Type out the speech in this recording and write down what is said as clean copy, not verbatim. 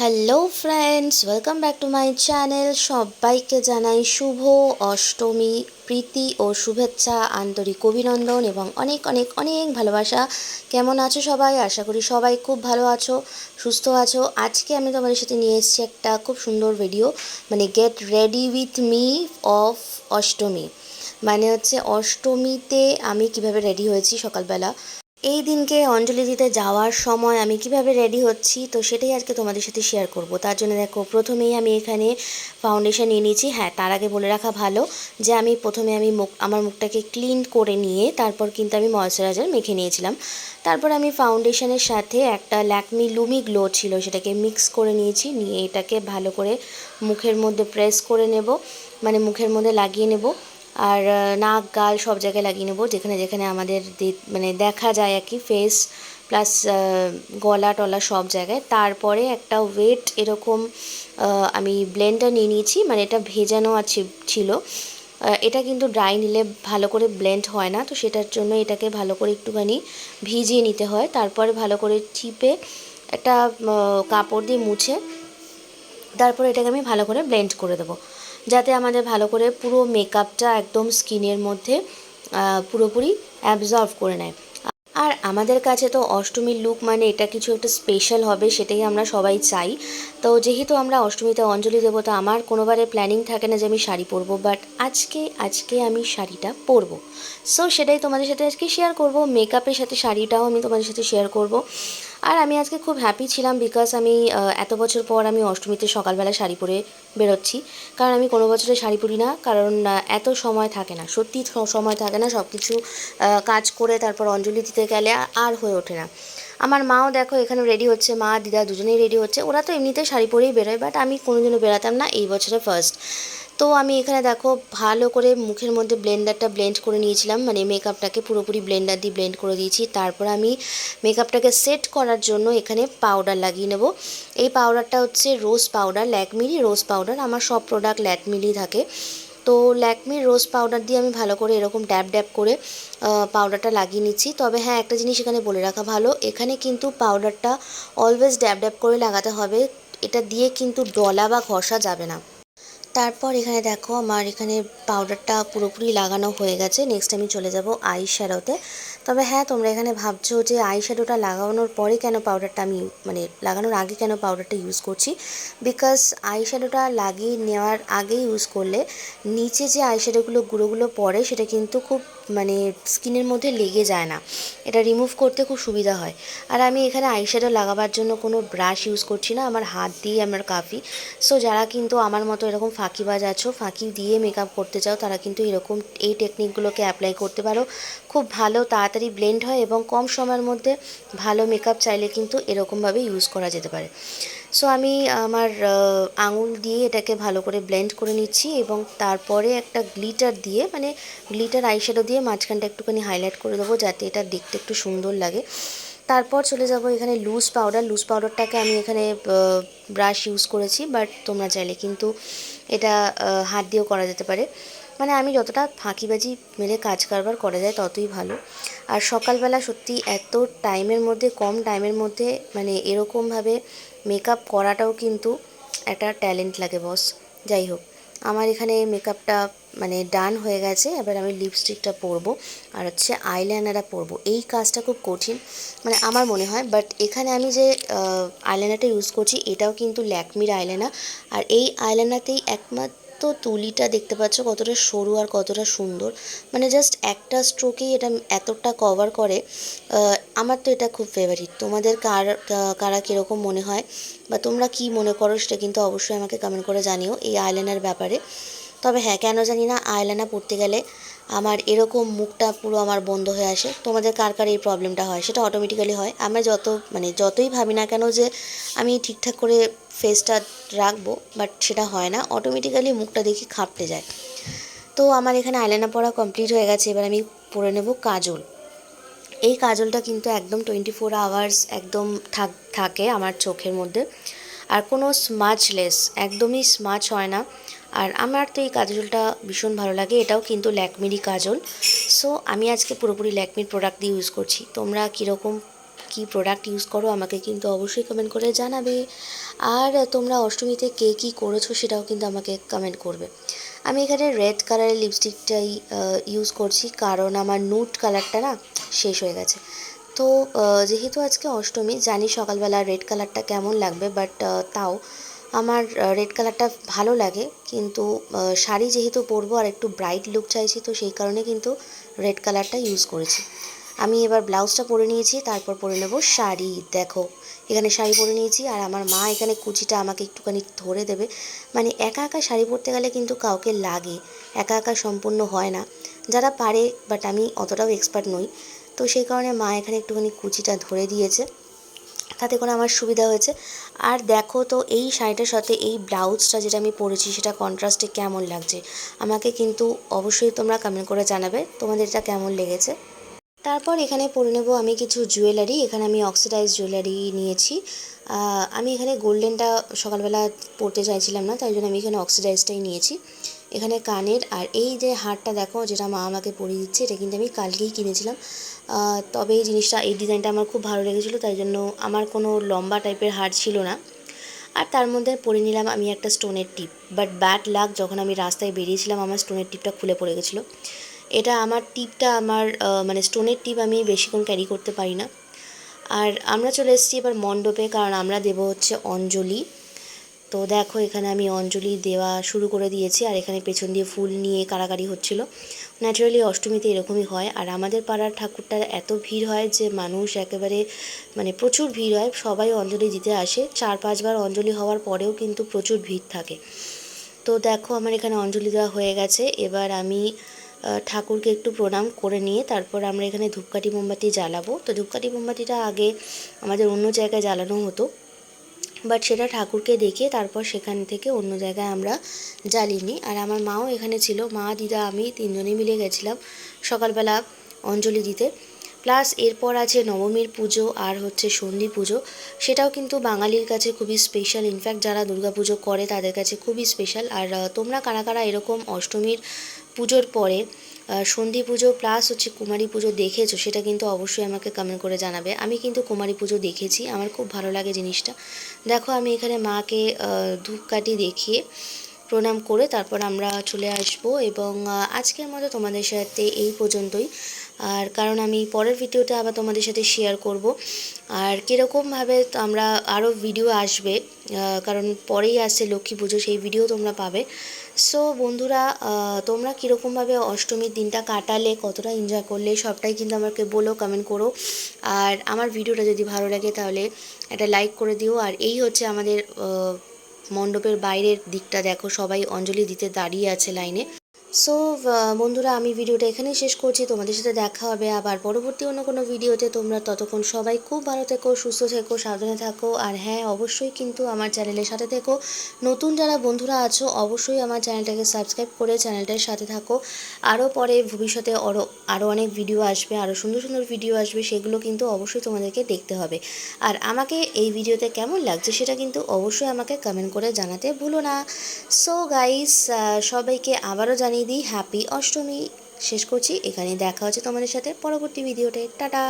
Hello friends, welcome back to my channel. সবাইকে জানাই শুভ অষ্টমী প্রীতি ও শুভেচ্ছা, আন্তরিক অভিনন্দন এবং অনেক অনেক অনেক ভালোবাসা। কেমন আছো সবাই? আশা করি সবাই খুব ভালো আছো, সুস্থ আছো। আজকে আমি তোমাদের সাথে নিয়ে এসেছি একটা খুব সুন্দর ভিডিও, মানে get ready with me of Ashtami. মানে হচ্ছে অষ্টমীতে আমি কিভাবে রেডি হয়েছি সকালবেলা, এই দিনকে অঞ্জলি দিতে যাওয়ার সময় আমি কিভাবে রেডি হচ্ছি, তো সেটাই আজকে তোমাদের সাথে শেয়ার করব। তার জন্য দেখো, প্রথমেই আমি এখানে ফাউন্ডেশন নিয়ে নিয়েছি। হ্যাঁ, তার আগে বলে রাখা ভালো যে আমি প্রথমে আমার মুখটাকে ক্লিন করে নিয়ে তারপর কিন্তু আমি ময়শ্চারাইজার মেখে নিয়েছিলাম। তারপর আমি ফাউন্ডেশনের সাথে একটা ল্যাকমি লুমি গ্লো ছিল, সেটাকে মিক্স করে নিয়েছি। নিয়ে এটাকে ভালো করে মুখের মধ্যে প্রেস করে নেব, মানে মুখের মধ্যে লাগিয়ে নেব। আর নাক গাল সব জায়গায় লাগিয়ে নেবো, যেখানে যেখানে আমাদের মানে দেখা যায় আর কি, ফেস প্লাস গলা টলা সব জায়গায়। তারপরে একটা ওয়েট এরকম আমি ব্লেন্ডার নিয়ে নিয়েছি, মানে এটা ভেজানো ছিল। এটা কিন্তু ড্রাই নিলে ভালো করে ব্লেন্ড হয় না, তো সেটার জন্য এটাকে ভালো করে একটুখানি ভিজিয়ে নিতে হয়। তারপরে ভালো করে চিপে একটা কাপড় দিয়ে মুছে তারপরে এটাকে আমি ভালো করে ব্লেন্ড করে দেবো, যাতে আমাদের ভালো করে পুরো মেকআপটা একদম স্কিনের মধ্যে পুরোপুরি অ্যাবজর্ব করে নেয়। আর আমাদের কাছে তো অষ্টমীর লুক মানে এটা কিছু একটা স্পেশাল হবে, সেটাই আমরা সবাই চাই। তো যেহেতু আমরা অষ্টমীতে অঞ্জলি দেবো, তো আমার কোনোবারে প্ল্যানিং থাকে না যে আমি শাড়ি পরবো, বাট আজকে আমি শাড়িটা পরবো। সো সেটাই তোমাদের সাথে আজকে শেয়ার করব, মেকআপের সাথে শাড়িটাও আমি তোমাদের সাথে শেয়ার করব। আর আমি আজকে খুব হ্যাপি ছিলাম, বিকজ আমি এত বছর পর আমি অষ্টমীতে সকালবেলা শাড়ি পরে বেরোচ্ছি। কারণ আমি কোনো বছরে শাড়ি পরি না, কারণ এত সময় থাকে না, সত্যি সময় থাকে না, সব কিছু কাজ করে তারপর অঞ্জলি দিতে গেলে আর হয়ে ওঠে না। আমার মাও দেখো এখানে রেডি হচ্ছে, মা দিদা দুজনেই রেডি হচ্ছে। ওরা তো এমনিতে শাড়ি পরেই বেরোয়, বাট আমি কোনোদিনও বেরাতাম না, এই বছরে ফার্স্ট। তো আমি এখানে দেখো ভালো করে মুখের মধ্যে ব্লেন্ডারটা ব্লেন্ড করে নিয়েছিলাম, মানে মেকআপটাকে পুরোপুরি ব্লেন্ডার দিয়ে ব্লেন্ড করে দিয়েছি। তারপর আমি মেকআপটাকে সেট করার জন্য এখানে পাউডার লাগিয়ে নেব। এই পাউডারটা হচ্ছে রোজ পাউডার, ল্যাকমিরই রোজ পাউডার। আমার সব প্রোডাক্ট ল্যাকমিরই থাকে। তো ল্যাকমির রোজ পাউডার দিয়ে আমি ভালো করে এরকম ড্যাব ড্যাব করে পাউডারটা লাগিয়ে নিচ্ছি। তবে হ্যাঁ, একটা জিনিস এখানে বলে রাখা ভালো, এখানে কিন্তু পাউডারটা অলওয়েজ ড্যাব ড্যাব করে লাগাতে হবে, এটা দিয়ে কিন্তু ডলা বা ঘষা যাবে না। তারপর এখানে দেখো আমার এখানে পাউডারটা পুরোপুরি লাগানো হয়ে গেছে। নেক্সট আমি চলে যাব আই শ্যাডোতে। তবে হ্যাঁ, তোমরা এখানে ভাবছো যে আই শ্যাডোটা লাগানোর পরে কেন পাউডারটা আমি, মানে লাগানোর আগে কেন পাউডারটা ইউজ করছি। বিকজ আই শ্যাডোটা লাগিয়ে নেওয়ার আগে ইউজ করলে নিচে যে আই শ্যাডোগুলো গুঁড়োগুলো পড়ে সেটা কিন্তু খুব, মানে স্কিনের মধ্যে লেগে যায় না, এটা রিমুভ করতে খুব সুবিধা হয়। আর আমি এখানে আই শ্যাডো লাগাবার জন্য কোনো ব্রাশ ইউজ করছি না, আমার হাত দিয়ে আমার কাফি। সো যারা কিন্তু আমার মতো এরকম ফাঁকিবাজ আছো, ফাঁকি দিয়ে মেকআপ করতে চাও, তারা কিন্তু এরকম এই টেকনিকগুলোকে অ্যাপ্লাই করতে পারো। খুব ভালো তাড়াতাড়ি ব্লেন্ড হয় এবং কম সময়ের মধ্যে ভালো মেকআপ চাইলে কিন্তু এরকমভাবে ইউজ করা যেতে পারে। সো আমি আমার আঙুল দিয়ে এটাকে ভালো করে ব্লেন্ড করে নিচ্ছি এবং তারপরে একটা গ্লিটার দিয়ে, মানে গ্লিটার আইশ্যাডো দিয়ে মাঝখানটা একটুখানি হাইলাইট করে দেবো, যাতে এটা দেখতে একটু সুন্দর লাগে। তারপর চলে যাব এখানে লুজ পাউডারটাকে আমি এখানে ব্রাশ ইউজ করেছি, বাট তোমরা চাইলে কিন্তু এটা হাত দিয়েও করা যেতে পারে। মানে আমি যতটা ফাঁকিবাজি মেরে কাজ কারবার করা যায় ততই ভালো। আর সকালবেলা সত্যি এত টাইমের মধ্যে, কম টাইমের মধ্যে মানে এরকমভাবে মেকআপ করাটাও কিন্তু একটা ট্যালেন্ট লাগে বস। যাই হোক, আমার এখানে মেকআপটা মানে ডান হয়ে গেছে। এবার আমি লিপস্টিকটা পরবো আর হচ্ছে আইলাইনারটা পরবো। এই কাজটা খুব কঠিন মানে আমার মনে হয়, বাট এখানে আমি যে আইলাইনারটা ইউজ করছি এটাও কিন্তু ল্যাকমির আইলাইনার। আর এই আইলাইনারতেই একমাত্র তুলিটা দেখতে পাচ্ছ কতটা সরু আর কতটা সুন্দর, মানে জাস্ট একটা স্ট্রোকেই এটা এতটা কভার করে। আমার তো এটা খুব ফেভারিট। তোমাদের কারা কীরকম মনে হয় বা তোমরা কি মনে করো সেটা কিন্তু অবশ্যই আমাকে কমেন্ট করে জানিও এই আইলাইনার ব্যাপারে। তবে হ্যাঁ, কেন জানি না আইলাইনার পরতে গেলে আমার এরকম মুখটা পুরো আমার বন্ধ হয়ে আসে। তোমাদের কার কার এই প্রবলেমটা হয় সেটা অটোমেটিক্যালি হয়। আমি যতই ভাবি না কেন যে আমি ঠিকঠাক করে ফেসটা রাখবো, বাট সেটা হয় না, অটোমেটিক্যালি মুখটা দেখি খাপটে যায়। তো আমার এখানে আইলাইনার পরা কমপ্লিট হয়ে গেছে। এবার আমি পরে নেব কাজল। এই কাজলটা কিন্তু একদম 24 আওয়ার্স একদম থাকে আমার চোখের মধ্যে, আর কোনো স্মাচলেস, একদমই স্মাচ হয় না। আর আমার তো এই কাজলটা ভীষণ ভালো লাগে, এটাও কিন্তু ল্যাকমিরই কাজল। সো আমি আজকে পুরোপুরি ল্যাকমির প্রোডাক্ট দিয়ে ইউজ করছি। তোমরা কীরকম কি প্রোডাক্ট ইউজ করো আমাকে কিন্তু অবশ্যই কমেন্ট করে জানাবে। আর তোমরা অষ্টমীতে কে কী করেছো সেটাও কিন্তু আমাকে কমেন্ট করবে। আমি এখানে রেড কালারের লিপস্টিকটাই ইউজ করছি, কারণ আমার নুড কালারটা না শেষ হয়ে গেছে। তো যেহেতু আজকে অষ্টমী, জানি সকালবেলা রেড কালারটা কেমন লাগবে, বাট তাও আমার রেড কালারটা ভালো লাগে। কিন্তু শাড়ি যেহেতু পরবো আর একটু ব্রাইট লুক চাইছি, তো সেই কারণে কিন্তু রেড কালারটা ইউজ করেছি। আমি এবার ব্লাউজটা পরে নিয়েছি, তারপর পরে নেব শাড়ি। দেখো এখানে শাড়ি পরে নিয়েছি, আর আমার মা এখানে কুচিটা আমাকে একটুখানি ধরে দেবে। মানে একা একা শাড়ি পরতে গেলে কিন্তু কাউকে লাগে, একা একা সম্পূর্ণ হয় না। যারা পারে, বাট আমি অতটাও এক্সপার্ট নই, তো সেই কারণে মা এখানে একটুখানি কুচিটা ধরে দিয়েছে, তাতে করে আমার সুবিধা হয়েছে। আর দেখো তো এই শাড়িটার সাথে এই ব্লাউজটা যেটা আমি পরেছি সেটা কন্ট্রাস্টে কেমন লাগছে, আমাকে কিন্তু অবশ্যই তোমরা কমেন্ট করে জানাবে তোমাদের এটা কেমন লেগেছে। তারপর এখানে পরে নেব আমি কিছু জুয়েলারি। এখানে আমি অক্সিডাইজ জুয়েলারি নিয়েছি। আমি এখানে গোল্ডেনটা সকালবেলা পরতে চাইছিলাম না, তাই জন্য আমি এখানে অক্সিডাইজটাই নিয়েছি। এখানে কানের, আর এই যে হারটা দেখো যেটা মা আমাকে পরিয়ে দিচ্ছে, এটা কিন্তু আমি কালকেই কিনেছিলাম। তবে এই জিনিসটা, এই ডিজাইনটা আমার খুব ভালো লেগেছিলো, তাই জন্য আমার কোনো লম্বা টাইপের হার ছিল না। আর তার মধ্যে পরে নিলাম আমি একটা স্টোনের টিপ। বাট ব্যাড লাক, যখন আমি রাস্তায় বেরিয়েছিলাম আমার স্টোনের টিপটা খুলে পড়ে গেছিলো। এটা আমার টিপটা আমার মানে স্টোনের টিপ আমি বেশিক্ষণ ক্যারি করতে পারি না। আর আমরা চলে এসেছি এবার মণ্ডপে, কারণ আমরা দেবো হচ্ছে অঞ্জলি। তো দেখো এখানে আমি অঞ্জলি দেওয়া শুরু করে দিয়েছি, আর এখানে পেছন দিয়ে ফুল নিয়ে কাড়াকাড়ি হচ্ছিলো। ন্যাচারালি অষ্টমীতে এরকমই হয়। আর আমাদের পাড়ার ঠাকুরটার এত ভিড় হয় যে মানুষ একেবারে মানে প্রচুর ভিড় হয়, সবাই অঞ্জলি দিতে আসে। 4-5 বার অঞ্জলি হওয়ার পরেও কিন্তু প্রচুর ভিড় থাকে। তো দেখো আমার এখানে অঞ্জলি দেওয়া হয়ে গেছে। এবার আমি ঠাকুরকে একটু প্রণাম করে নিয়ে তারপর আমরা এখানে ধূপকাঠি মোমবাতি জ্বালাবো। তো ধূপকাঠি মোমবাতিটা আগে আমাদের অন্য জায়গায় জ্বালানো হতো, বাট সেটা ঠাকুরকে দেখে তারপর সেখান থেকে অন্য জায়গায় আমরা জ্বালিয়ে নিই। আর আমার মাও এখানে ছিল, মা, দিদা, আমি তিনজনেই মিলে গেছিলাম সকালবেলা অঞ্জলি দিতে। প্লাস এরপর আছে নবমীর পুজো আর হচ্ছে সন্ধি পুজো। সেটাও কিন্তু বাঙালির কাছে খুবই স্পেশাল, ইনফ্যাক্ট যারা দুর্গা পুজো করে তাদের কাছে খুবই স্পেশাল। আর তোমরা কারা কারা এরকম অষ্টমীর পুজোর পরে সন্ধি পুজো প্লাস হচ্ছে কুমারী পুজো দেখেছো, সেটা কিন্তু অবশ্যই আমাকে কমেন্ট করে জানাবে। আমি কিন্তু কুমারী পুজো দেখেছি, আমার খুব ভালো লাগে জিনিসটা। দেখো আমি এখানে মাকে ধূপকাঠি দেখিয়ে প্রণাম করে তারপর আমরা চলে আসব। এবং আজকের মতো তোমাদের সাথে এই পর্যন্তই। আর কারণ আমি পরের ভিডিওতে আবার তোমাদের সাথে শেয়ার করব আর কীরকমভাবে আমরা আরও ভিডিও আসবে, কারণ পরেই আসছে লক্ষ্মী পুজো, সেই ভিডিও তোমরা পাবে। সো বন্ধুরা, তোমরা কীরকমভাবে অষ্টমীর দিনটা কাটালে, কতটা এনজয় করলে, সবটাই কিন্তু আমাকে বলো, কমেন্ট করো। আর আমার ভিডিওটা যদি ভালো লাগে তাহলে একটা লাইক করে দিও। আর এই হচ্ছে আমাদের মণ্ডপের বাইরের দিকটা, দেখো সবাই অঞ্জলি দিতে দাঁড়িয়ে আছে লাইনে। সো বন্ধুরা, আমি ভিডিওটা এখানেই শেষ করছি। তোমাদের সাথে দেখা হবে আবার পরবর্তী অন্য কোনো ভিডিওতে। তোমরা ততক্ষণ সবাই খুব ভালো থেকো, সুস্থ থেকো, সাবধানে থাকো। আর হ্যাঁ, অবশ্যই কিন্তু আমার চ্যানেলের সাথে থেকো। নতুন যারা বন্ধুরা আছো অবশ্যই আমার চ্যানেলটাকে সাবস্ক্রাইব করে চ্যানেলটার সাথে থাকো। আরও পরে ভবিষ্যতে আরও অনেক ভিডিও আসবে, আরও সুন্দর সুন্দর ভিডিও আসবে, সেগুলো কিন্তু অবশ্যই তোমাদেরকে দেখতে হবে। আর আমাকে এই ভিডিওতে কেমন লাগছে সেটা কিন্তু অবশ্যই আমাকে কমেন্ট করে জানাতে ভুলো না। সো গাইস, সবাইকে আবারও জানিয়ে দিই হ্যাপি অষ্টমী। শেষ করছি এখানেই, দেখা হচ্ছে তোমাদের সাথে পরবর্তী ভিডিওতে। টাটা।